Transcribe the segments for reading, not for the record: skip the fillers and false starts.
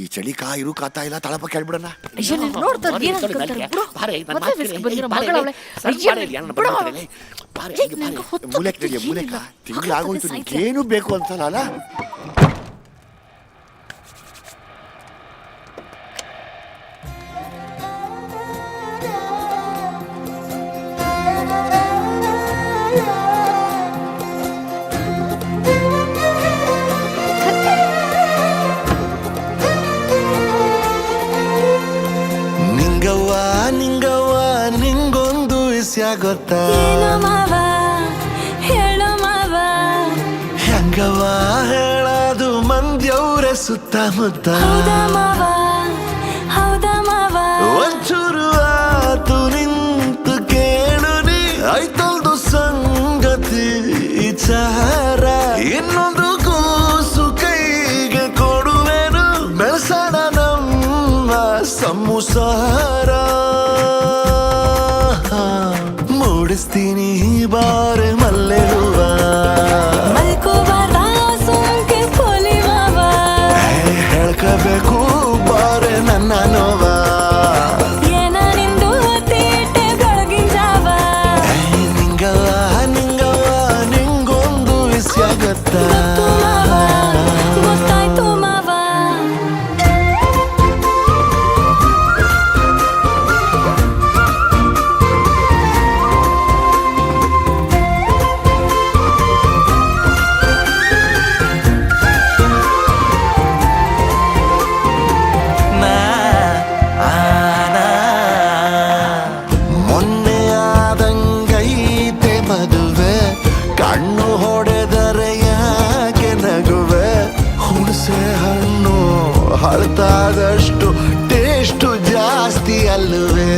ಈ ಚಳಿ ಕಾಯಿರು ಕಾತಾ ಇಲ್ಲ ತಳಪ ಕೇಳ್ಬಿಡಣ. ಮೂಲೆಕ ತಿಂಗಳಾಗೋಯ್ತು, ನಿಂಗೇನು ಬೇಕು ಅಂತಲ್ಲ. ಗೊತ್ತಾ ಹೆಂಗವ ಹೇಳದು ಮಂದ್ಯವ್ರೆ ಸುತ್ತಮುತ್ತ ಒಂಚೂರು ಆತು ನಿಂತು ಕೇಳು ನೀ ಆಯ್ತಲ್ದು ಸಂಗತಿ ವಿಚಾರ. ಇನ್ನೊಂದು ಕೂಸು ಕೈಗೆ ಕೊಡುವೆನು ಬೆಳ್ಸಣ ನಮ್ಮ ಸಂಸಾರ. ಮೂಡಿಸ್ತೀನಿ ಬಾರೆ ಮಲ್ಲೆ ಹೂವ ಹೇಳ್ಕಬೇಕು ಬಾರೆ ನನ್ನ ನೋವ. ನಿಂಗವ ನಿಂಗೊಂದು ವಿಷಯ ಗೊತ್ತಾ? ಹಳತಾದಷ್ಟು ಟೇಸ್ಟು ಜಾಸ್ತಿ ಅಲ್ಲವೇ?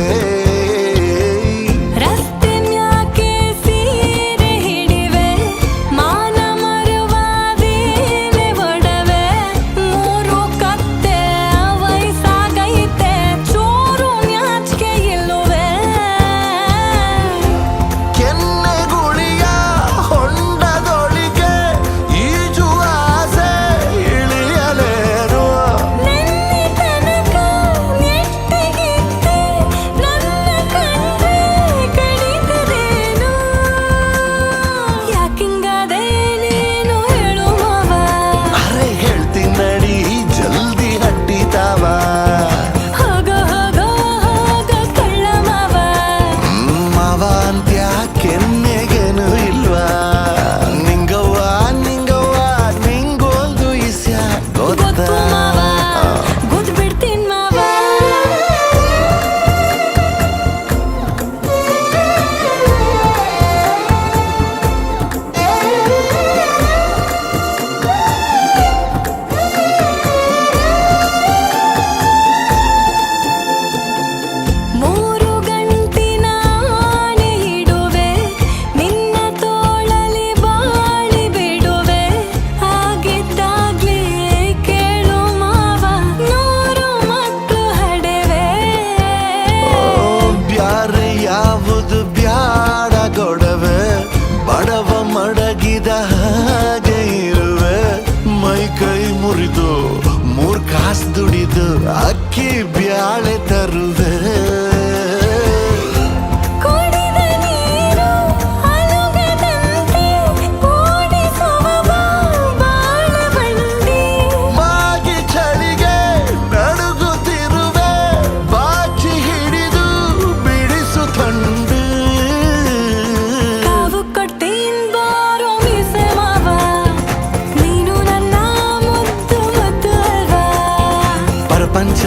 ದುಡಿದು ಅಕ್ಕಿ ಬ್ಯಾಳೆ ತರುವೆ. ಮಾಗಿ ಚಳಿಗೆ ನಡುಗುತ್ತಿರುವೆ, ಬಾಚಿ ಹಿಡಿದು ಬಿಡಿಸು ತಂಡು. ಪ್ರಪಂಚ